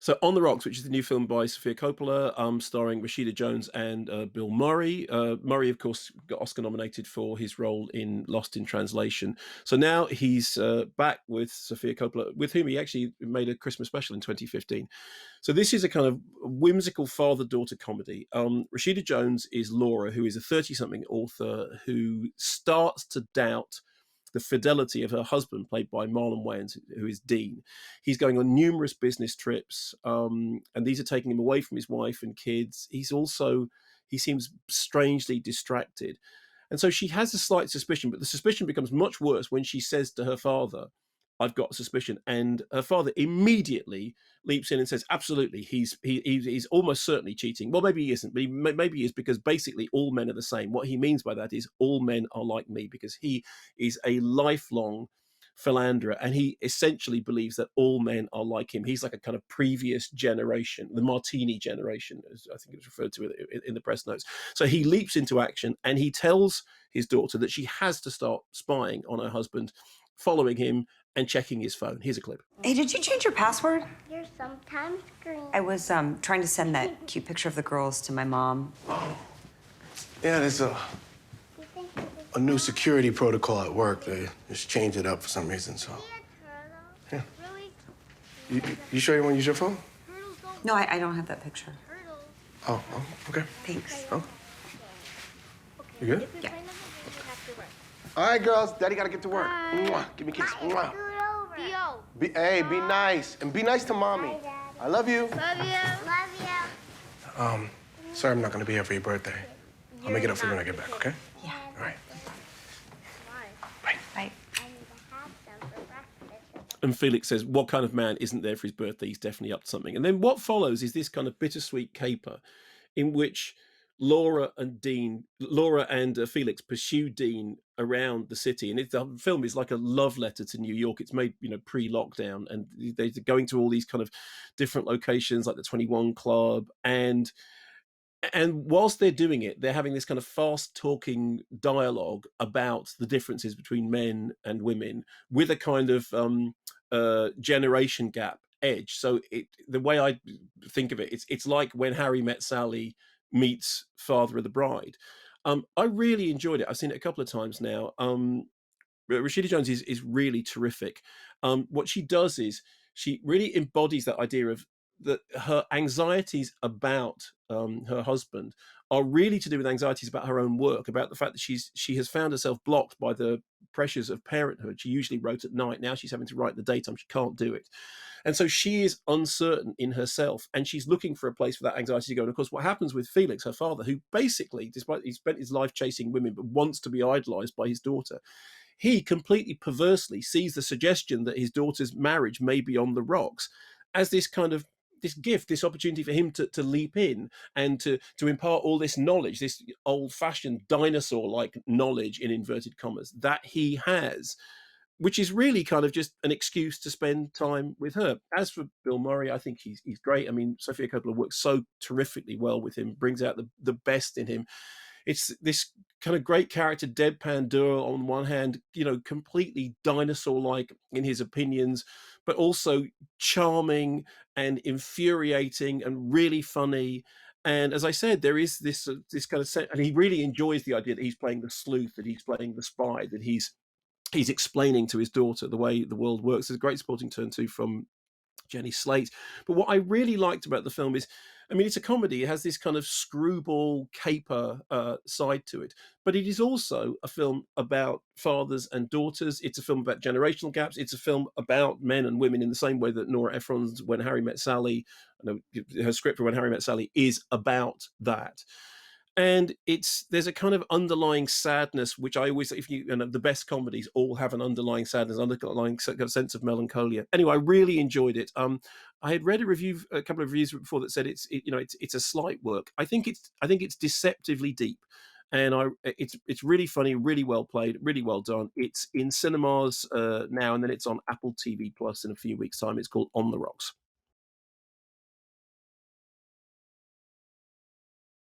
So On the Rocks, which is the new film by Sofia Coppola, starring Rashida Jones and Bill Murray. Murray, of course, got Oscar nominated for his role in Lost in Translation. So now he's back with Sofia Coppola, with whom he actually made a Christmas special in 2015. So this is a kind of whimsical father-daughter comedy. Rashida Jones is Laura, who is a 30-something author who starts to doubt the fidelity of her husband, played by Marlon Wayans, who is Dean. He's going on numerous business trips, and these are taking him away from his wife and kids. He seems strangely distracted. And so she has a slight suspicion, but the suspicion becomes much worse when she says to her father, I've got a suspicion. And her father immediately leaps in and says, absolutely, he's almost certainly cheating. Well, maybe he isn't, but maybe he is, because basically all men are the same. What he means by that is all men are like me, because he is a lifelong philanderer, and he essentially believes that all men are like him. He's like a kind of previous generation, the Martini generation, as I think it was referred to in the press notes. So he leaps into action, and he tells his daughter that she has to start spying on her husband, following him and checking his phone. Here's a clip. Hey, did you change your password? You're sometimes green. I was trying to send that cute picture of the girls to my mom. Yeah, there's a new security protocol at work. They just changed it up for some reason, so. Yeah. You sure you want to use your phone? No, I don't have that picture. Oh, okay. Thanks. Oh. You good? Yeah. All right, girls. Daddy got to get to work. Mwah. Give me a kiss. Mwah. Be nice. And be nice to mommy. I love you. Love you. Sorry I'm not going to be here for your birthday. I'll make it up for you when I get back, okay? Yeah. All right. Bye. I need to have some for breakfast. And Felix says, what kind of man isn't there for his birthday? He's definitely up to something. And then what follows is this kind of bittersweet caper in which Laura and Felix pursue Dean around the city, and the film is like a love letter to New York. It's made, pre-lockdown, and they're going to all these kind of different locations, like the 21 Club, and whilst they're doing it, they're having this kind of fast-talking dialogue about the differences between men and women, with a kind of generation gap edge. So the way I think of it, it's like When Harry Met Sally meets Father of the Bride. I really enjoyed it. I've seen it a couple of times now. Rashida Jones is really terrific. What she does is she really embodies that idea of that her anxieties about her husband are really to do with anxieties about her own work, about the fact that she has found herself blocked by the pressures of parenthood. She usually wrote at night. Now she's having to write in the daytime. She can't do it. And so she is uncertain in herself, and she's looking for a place for that anxiety to go. And of course, what happens with Felix, her father, who basically, despite he spent his life chasing women, but wants to be idolized by his daughter, he completely perversely sees the suggestion that his daughter's marriage may be on the rocks as this kind of this gift, this opportunity for him to leap in and to impart all this knowledge, this old-fashioned dinosaur-like knowledge, in inverted commas, that he has, which is really kind of just an excuse to spend time with her. As for Bill Murray, I think he's great. I mean, Sofia Coppola works so terrifically well with him, brings out the best in him. It's this kind of great character, deadpan duo on one hand, completely dinosaur-like in his opinions, but also charming and infuriating and really funny. And as I said, there is this kind of set, and he really enjoys the idea that he's playing the sleuth, that he's playing the spy, that he's explaining to his daughter the way the world works. There's a great supporting turn too from Jenny Slate. But what I really liked about the film is, I mean, it's a comedy. It has this kind of screwball caper side to it, but it is also a film about fathers and daughters. It's a film about generational gaps. It's a film about men and women in the same way that Nora Ephron's When Harry Met Sally, her script for When Harry Met Sally, is about that. And there's a kind of underlying sadness, which I always, the best comedies all have an underlying sadness, underlying sense of melancholia. Anyway, I really enjoyed it. I had read a couple of reviews before that said it's a slight work. I think it's deceptively deep, and it's really funny, really well played, really well done. It's in cinemas now, and then it's on Apple TV Plus in a few weeks' time. It's called On the Rocks.